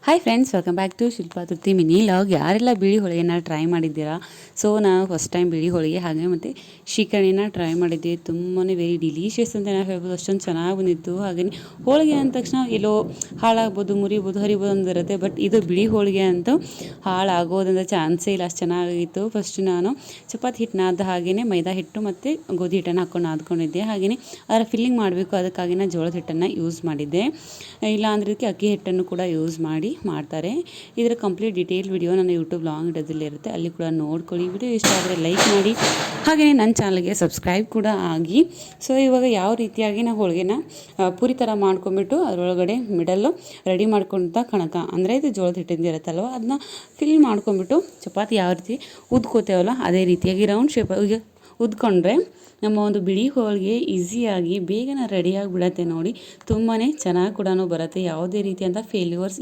Hi friends, welcome back to Shilpa Trupti mini log. ಯಾರೆಲ್ಲ ಬಿಳಿ ಹೋಳಿಗೆನ ಟ್ರೈ ಮಾಡಿದ್ದೀರಾ? ಸೊ ನಾನು ಫಸ್ಟ್ ಟೈಮ್ ಬಿಳಿ ಹೋಳಿಗೆ ಹಾಗೆ ಮತ್ತು ಶ್ರೀಕರ್ಣಿನ ಟ್ರೈ ಮಾಡಿದ್ದೆ. ತುಂಬಾ ವೆರಿ ಡಿಲೀಷಿಯಸ್ ಅಂತ ನಾವು ಹೇಳ್ಬೋದು, ಅಷ್ಟೊಂದು ಚೆನ್ನಾಗಿ ಬಂದಿತ್ತು. ಹಾಗೆಯೇ ಹೋಳಿಗೆ ಅಂದ ತಕ್ಷಣ ಎಲ್ಲೋ ಹಾಳಾಗ್ಬೋದು, ಮುರಿಬೋದು, ಹರಿಬೋದು ಅಂದಿರುತ್ತೆ. ಬಟ್ ಇದು ಬಿಳಿ ಹೋಳಿಗೆ ಅಂತೂ ಹಾಳಾಗೋದಂಥ ಚಾನ್ಸೇ ಇಲ್ಲ, ಅಷ್ಟು ಚೆನ್ನಾಗಿತ್ತು. ಫಸ್ಟ್ ನಾನು ಚಪಾತಿ ಹಿಟ್ಟು ನಾದ್ದ ಹಾಗೆಯೇ ಮೈದಾ ಹಿಟ್ಟು ಮತ್ತು ಗೋಧಿ ಹಿಟ್ಟನ್ನು ಹಾಕ್ಕೊಂಡು ನಾದ್ಕೊಂಡಿದ್ದೆ. ಹಾಗೆಯೇ ಅದರ ಫಿಲ್ಲಿಂಗ್ ಮಾಡಬೇಕು, ಅದಕ್ಕಾಗಿ ನಾನು ಜೋಳದ ಹಿಟ್ಟನ್ನು ಯೂಸ್ ಮಾಡಿದ್ದೆ. ಇಲ್ಲ ಅಂದ್ರೆ ಇದಕ್ಕೆ ಅಕ್ಕಿ ಹಿಟ್ಟನ್ನು ಕೂಡ ಯೂಸ್ ಮಾಡ್ತಾರೆ. ಇದರ ಕಂಪ್ಲೀಟ್ ಡೀಟೇಲ್ ವಿಡಿಯೋ ನನ್ನ ಯೂಟ್ಯೂಬ್ ಲಾಂಗ್ ಇರುತ್ತೆ, ಅಲ್ಲಿ ಕೂಡ ನೋಡ್ಕೊಳ್ಳಿ. ವಿಡಿಯೋ ಇಷ್ಟ ಆದರೆ ಲೈಕ್ ಮಾಡಿ, ಹಾಗೆಯೇ ನನ್ನ ಚಾನಲ್ಗೆ ಸಬ್ಸ್ಕ್ರೈಬ್ ಕೂಡ ಆಗಿ. ಸೊ ಇವಾಗ ಯಾವ ರೀತಿಯಾಗಿ ನಾವು ಹೋಳಿಗೆನ ಪೂರಿ ಥರ ಮಾಡ್ಕೊಂಬಿಟ್ಟು ಅದರೊಳಗಡೆ ಮಿಡಲ್ಲು ರೆಡಿ ಮಾಡ್ಕೊಂತ ಕಣಕ ಅಂದರೆ ಇದು ಜೋಳದ ಹಿಟ್ಟಿಂದ ಇರುತ್ತಲ್ವ, ಅದನ್ನ ಫಿಲ್ ಮಾಡ್ಕೊಂಬಿಟ್ಟು ಚಪಾತಿ ಯಾವ ರೀತಿ ಉದ್ಕೋತೇವಲ್ಲ ಅದೇ ರೀತಿಯಾಗಿ ರೌಂಡ್ ಶೇಪ್ ಉದ್ಕೊಂಡ್ರೆ ನಮ್ಮ ಒಂದು ಬಿಳಿ ಹೋಳಿಗೆ ಈಸಿಯಾಗಿ ಬೇಗನೆ ರೆಡಿಯಾಗಿ ಬಿಡತ್ತೆ ನೋಡಿ. ತುಂಬಾ ಚೆನ್ನಾಗಿ ಕೂಡ ಬರುತ್ತೆ, ಯಾವುದೇ ರೀತಿಯಂಥ ಫೇಲ್ಯೂರ್ಸ್